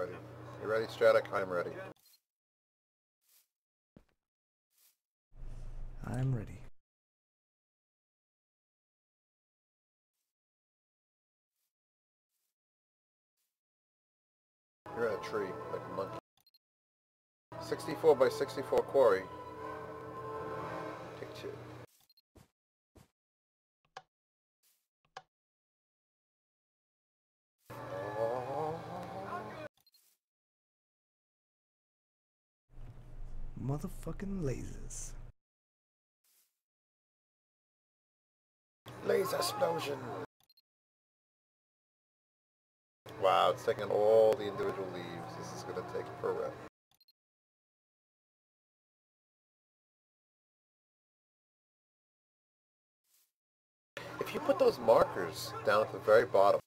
ready. You ready, Stratic? I'm ready. I'm ready. You're in a tree, like a monkey. 64 by 64 quarry. Take 2. Motherfucking lasers. Laser explosion! Wow, it's taking all the individual leaves. This is gonna take forever. If you put those markers down at the very bottom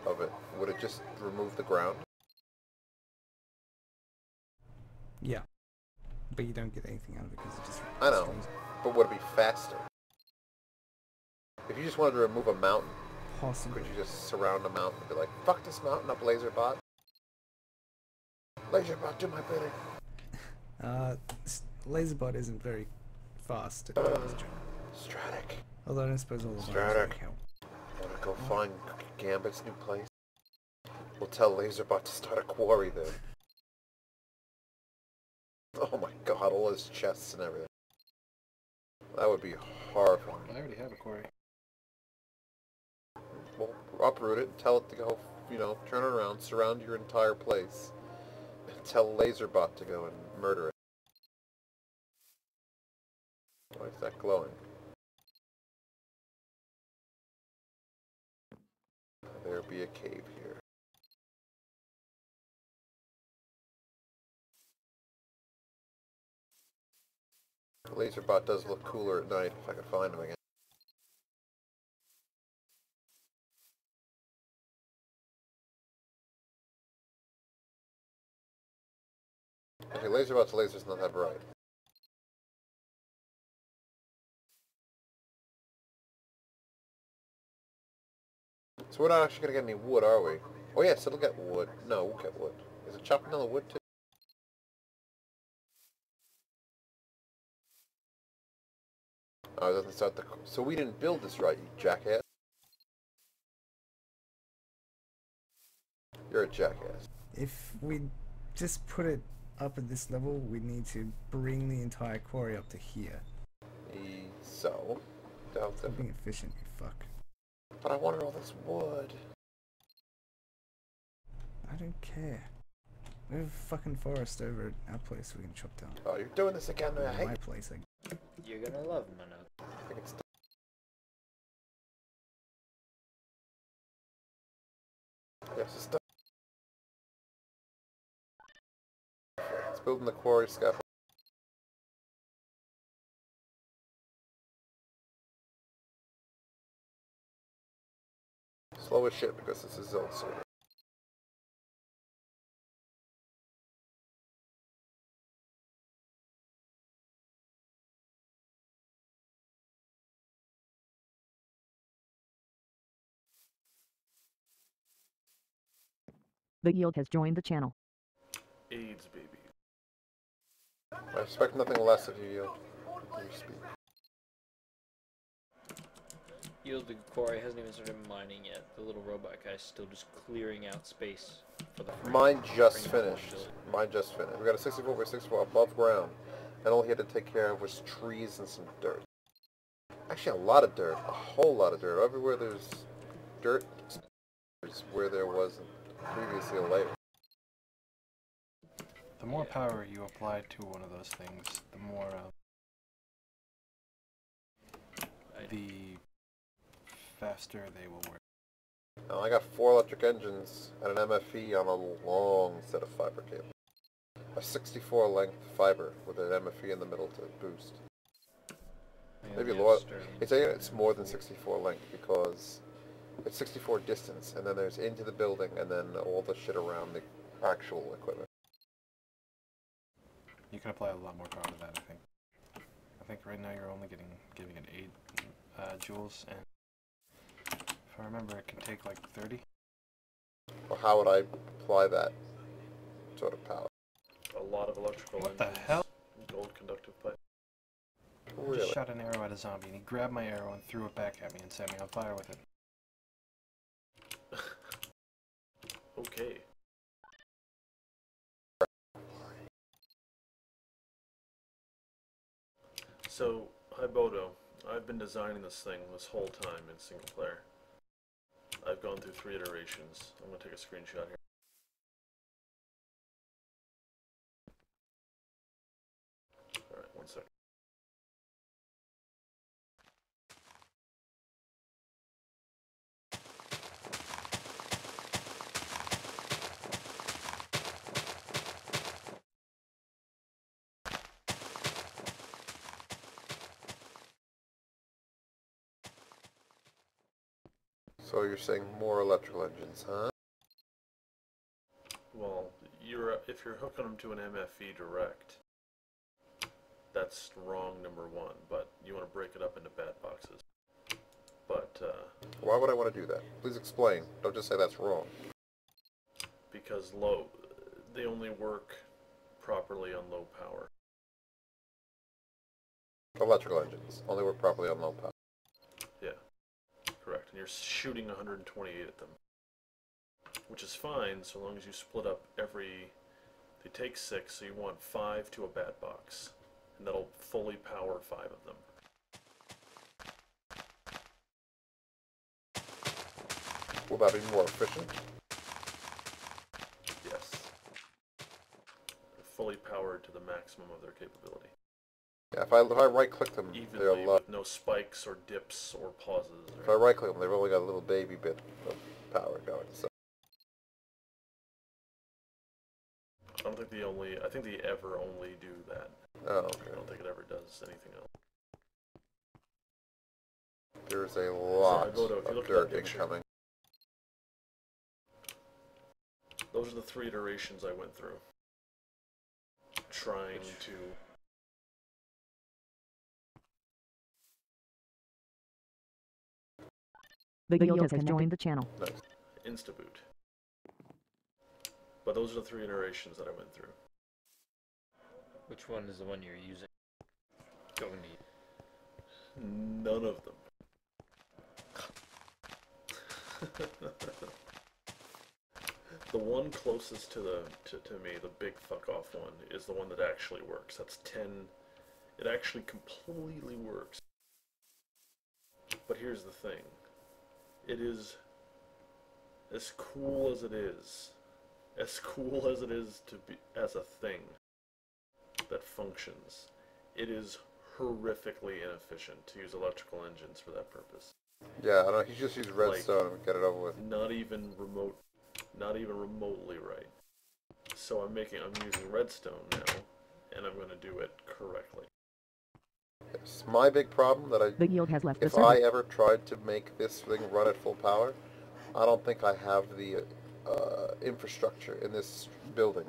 of it, would it just remove the ground? Yeah. But you don't get anything out of it because it just... I know, but would it be faster? If you just wanted to remove a mountain, Possibly. could you just surround a mountain and be like, fuck this mountain up, Laser Bot? Laser Bot, do my bidding. Laserbot isn't very fast. Stratic. Although I don't suppose all the buttons Stratic. really help. Wanna go find Gambit's new place? We'll tell Laserbot to start a quarry there. Oh my god, all his chests and everything. That would be horrifying. I already have a quarry. Well, uproot it, tell it to go, you know, turn it around, surround your entire place, and tell Laserbot to go and murder it. Why is that glowing? There be a cave here. Laserbot does look cooler at night if I could find him again. Okay, Laserbot's laser's not that bright. So we're not actually gonna get any wood, are we? Oh yes, it'll get wood. No, we'll get wood. Is it chopping down the wood too? Oh, it doesn't start the... So we didn't build this right, you jackass. You're a jackass. If we just put it up at this level, we need to bring the entire quarry up to here. So? Stop being efficient, you fuck. But I wanted all this wood. I don't care. We have a fucking forest over at our place we can chop down. Oh, you're doing this again, I hate My place, like... You're gonna love Mono. I think it's... Yes, it's done. It's building the quarry scaffold. Slow as shit because this is zone server. The Yield has joined the channel. AIDS, baby. I expect nothing less of you, Yield. You speak. Yield, the quarry hasn't even started mining yet. The little robot guy's still just clearing out space for the frame. Mine just finished. Mine just finished. We got a 64 by 64 above ground, and all he had to take care of was trees and some dirt. Actually, a lot of dirt. A whole lot of dirt. Everywhere there's dirt is where there wasn't previously a layer. The more power you apply to one of those things, the more the faster they will work. Now, I got 4 electric engines and an MFE on a long set of fiber cable. A 64 length fiber with an MFE in the middle to boost. Maybe it's more than 64 length because it's 64 distance, and then there's into the building, and then all the shit around the actual equipment. You can apply a lot more power to that, I think. I think right now you're only giving it 8 joules, and if I remember, it can take like 30. Well, how would I supply that sort of power. A lot of electrical What the engines, hell? gold conductive pipe. I Really? just shot an arrow at a zombie, and he grabbed my arrow and threw it back at me and set me on fire with it. Okay. So, hi Bodo. I've been designing this thing this whole time in single player. I've gone through 3 iterations. I'm gonna take a screenshot here. Alright, 1 second. So you're saying more electrical engines, huh? Well, if you're hooking them to an MFE direct, that's wrong, number 1, but you want to break it up into bat boxes. But, Why would I want to do that? Please explain. Don't just say that's wrong. because they only work properly on low power. Electrical engines only work properly on low power. Yeah, correct. And you're shooting 128 at them, which is fine so long as you split up they take 6, so you want 5 to a bat box, and that'll fully power 5 of them. Will that be more efficient? Yes. They're fully powered to the maximum of their capability. Yeah, if I right-click them, they're a Evenly, lot. with no spikes or dips or pauses. If I right-click them, they've only got a little baby bit of power going. So I think they ever only do that. oh, I okay. don't think it ever does anything else. There's a lot Bodo, if you of look at dirt that picture, incoming. those are the 3 iterations I went through. Trying to... The Yodas has joined the channel. Nice. Instaboot. But those are the 3 iterations that I went through. Which one is the one you're using? Don't need. None of them. The one closest to me, the big fuck off one, is the one that actually works. That's 10. It actually completely works. But here's the thing. It is as cool as it is to be as a thing that functions. It is horrifically inefficient to use electrical engines for that purpose. Yeah, I don't know. He just used redstone and get it over with. Not even remotely right. So I'm using redstone now, and I'm going to do it correctly. Yes. My big problem that The yield has left the if server. I ever tried to make this thing run at full power, I don't think I have the infrastructure in this building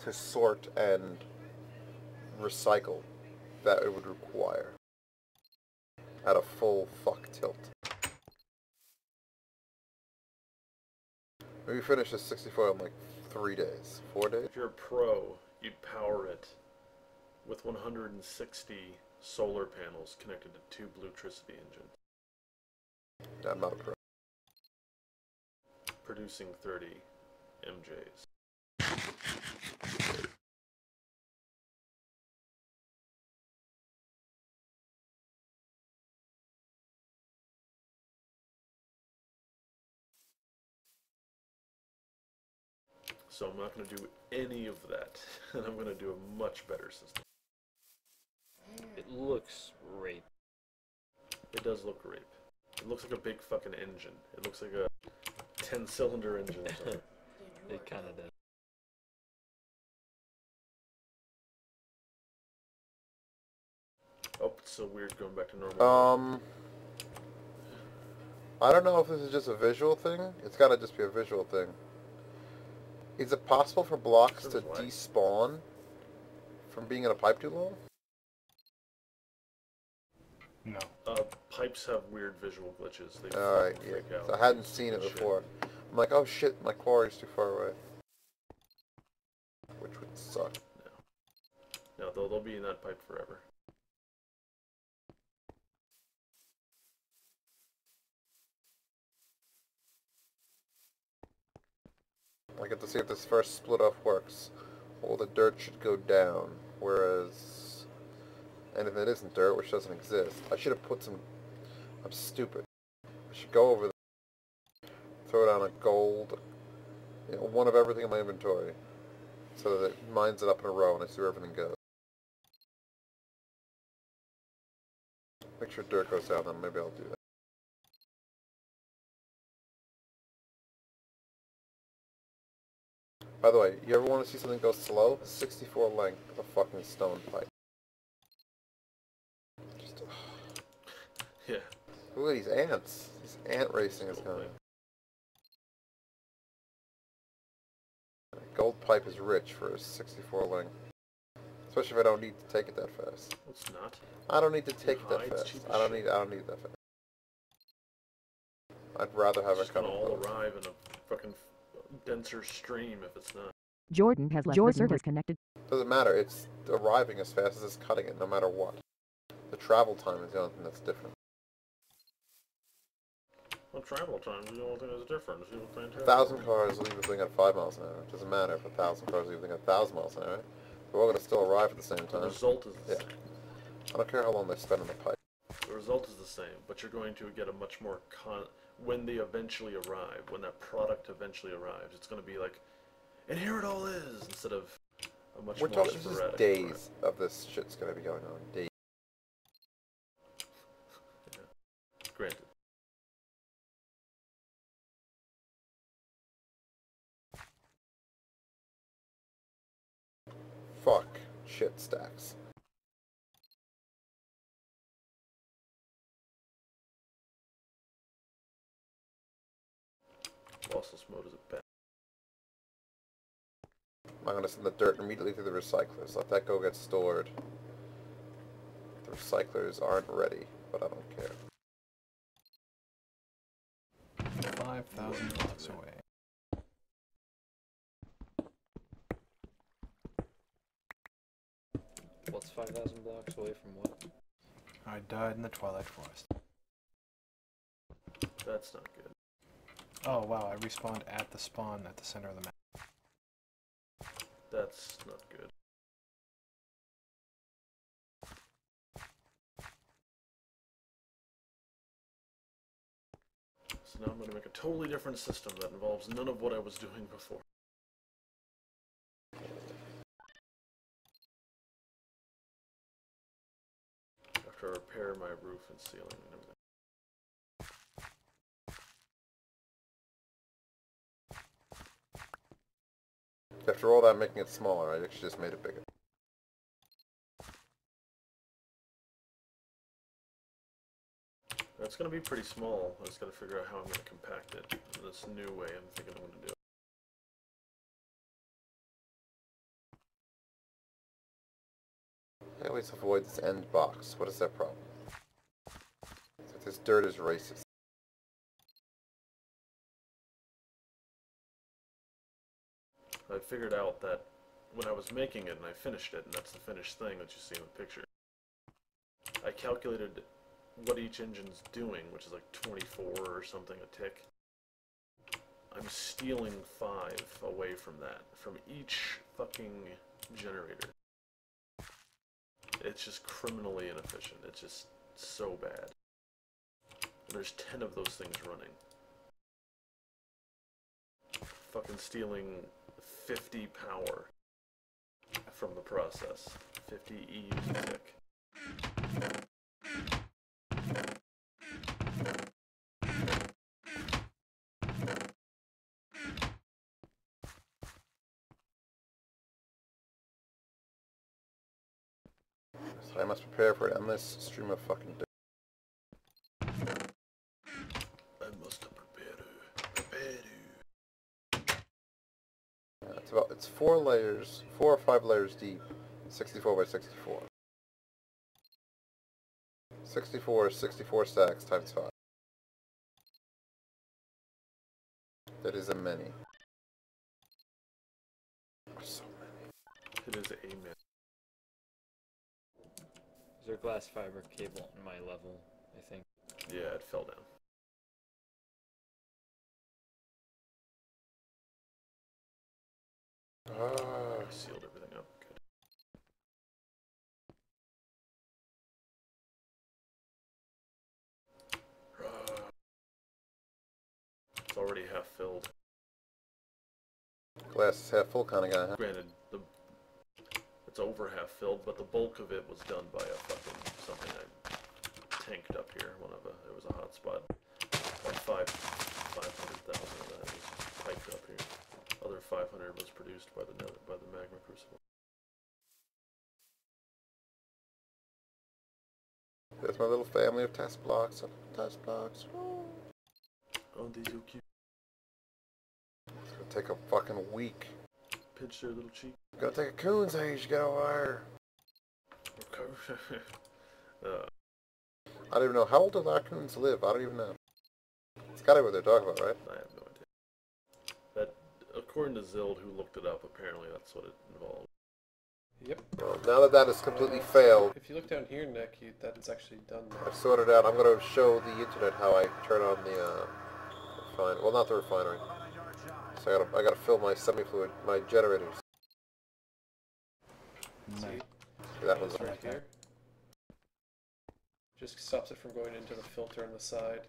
to sort and recycle that it would require at a full fuck tilt. Maybe finish this 64 in like 3 days, 4 days. If you're a pro, you'd power it with 160 solar panels connected to 2 Bluetricity engines, Yeah, I'm not a pro. producing 30 MJs. So I'm not going to do any of that, and I'm going to do a much better system. It looks rape. It does look rape. It looks like a big fucking engine. It looks like a 10-cylinder engine or something. It kind of does. Oh, it's so weird going back to normal. I don't know if this is just a visual thing. It's gotta just be a visual thing. Is it possible for blocks to Seems like. despawn from being in a pipe too long? No. Pipes have weird visual glitches. They Alright, fucking yeah. freak out. So I hadn't seen it Shit. before. I'm like, oh shit, my quarry's too far away. Suck. No, they'll be in that pipe forever. I get to see if this first split off works. All the dirt should go down, whereas anything that isn't dirt, which doesn't exist. I should have put some... I'm stupid. I should go over there, throw down a gold, one of everything in my inventory, so that it mines it up in a row and I see where everything goes. Make sure dirt goes down, then maybe I'll do that. By the way, you ever want to see something go slow? 64 length of a fucking stone pipe. Just, Yeah. look at these ants. This ant racing is going. Gold pipe is rich for a 64 length. Especially if I don't need to take it that fast. It's not. I don't need to take it that Hide's fast. cheap as I don't shit. need it that fast. I'd rather have It's it just gonna come all close. arrive in a fucking denser stream if it's not. Jordan has left the server connected. Doesn't matter, it's arriving as fast as it's cutting it, no matter what. The travel time is the only thing that's different. Well, travel time is the only thing that's different. Is the only thing 1,000 cars leave the thing at 5 miles an hour. It doesn't matter if 1,000 cars leave the thing at 1,000 miles an hour. We're all going to still arrive at the same The time. result is the Yeah. same. I don't care how long they spend on the pipe. The result is the same, but you're going to get a much more when they eventually arrive, when that product eventually arrives, it's going to be like, and here it all is, instead of a much We're more talking sporadic. just days of this shit's going to be going on. Days. Yeah. Granted. Fuck. Shit stacks. Lossless mode is a bad. I'm going to send the dirt immediately to the recyclers. Let that go get stored. The recyclers aren't ready, but I don't care. 5,000 blocks away. What's 5,000 blocks away from what? I died in the Twilight Forest. That's not good. Oh wow, I respawned at the spawn at the center of the map. That's not good. So now I'm going to make a totally different system that involves none of what I was doing before. After I repair my roof and ceiling and everything. After all that, making it smaller, I actually just made it bigger. It's going to be pretty small. I just got to figure out how I'm going to compact it in this new way I'm thinking I'm going to do it. I always avoid this end box. What is that problem? So this dirt is racist. I figured out that when I was making it and I finished it, and that's the finished thing that you see in the picture, I calculated what each engine's doing, which is like 24 or something a tick. I'm stealing 5 away from that, from each fucking generator. It's just criminally inefficient. It's just so bad. And there's 10 of those things running. Fucking stealing 50 power from the process. 50 EUs a tick. So I must prepare for an endless stream of fucking dirt. I must prepare. It's 4 layers, 4 or 5 layers deep, 64 by 64. 64 is 64 stacks times 5. That is a many. So many. It is a man. Is there glass fiber cable on my level? I think. Yeah, it fell down. I sealed everything up. Good. It's already half filled. Glass is half full kind of guy, huh? Granted, it's over half filled, but the bulk of it was done by a fucking something I tanked up here. It was a hot spot. Like 500,000 of that was piped up here. Other 500 was produced by the magma crucible. There's my little family of test blocks. Test blocks. Oh, these are cute. It's gonna take a fucking week. Pinch their little cheek. Gonna take a coon's age to get over I don't even know. How old do raccoons live? I don't even know. It's gotta be what they're talking about, right? I have no idea. That, according to Zild, who looked it up, apparently that's what it involved. Yep. Well, now that that has completely failed, If you look down here, Nick, that is actually done now. I've sorted out. I'm gonna show the internet how I turn on the well, not the refinery. So I gotta fill my semi-fluid, my generators. See? That one's It's right here. Just stops it from going into the filter on the side.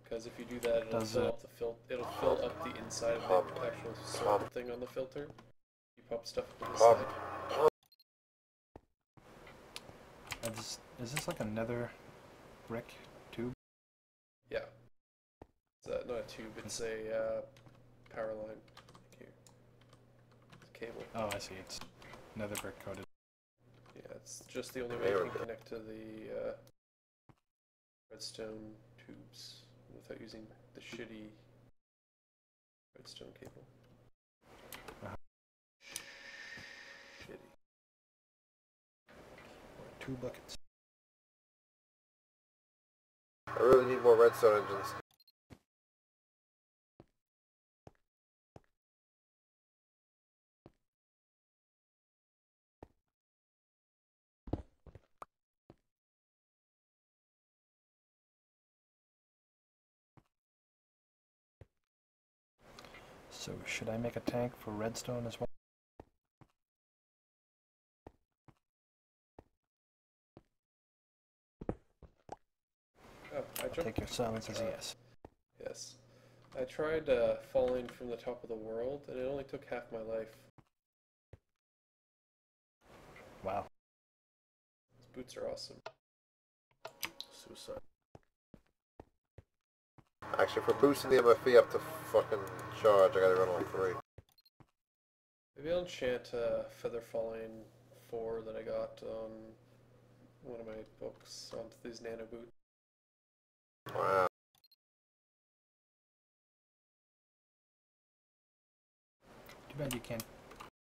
Because if you do that, it'll fill up it'll fill up the inside of the actual sort thing on the filter. You pop stuff up on the side. Is this like another brick tube? Yeah. It's not a tube, it's a power line. Here. It's a cable. Oh, I see. It's another brick coated. Yeah, it's just the only way you can connect to the redstone tubes without using the shitty redstone cable. Shitty. 2 buckets. I really need more redstone engines. So should I make a tank for redstone as well? Oh, I jumped. Take your silence as a yes. Yes. I tried falling from the top of the world, and it only took half my life. Wow. These boots are awesome. Suicide. Actually, for boosting the MFE up to fucking charge, I gotta run like 3. Maybe I'll enchant Feather Falling 4 that I got on one of my books onto these nano boots. Wow. Too bad you can't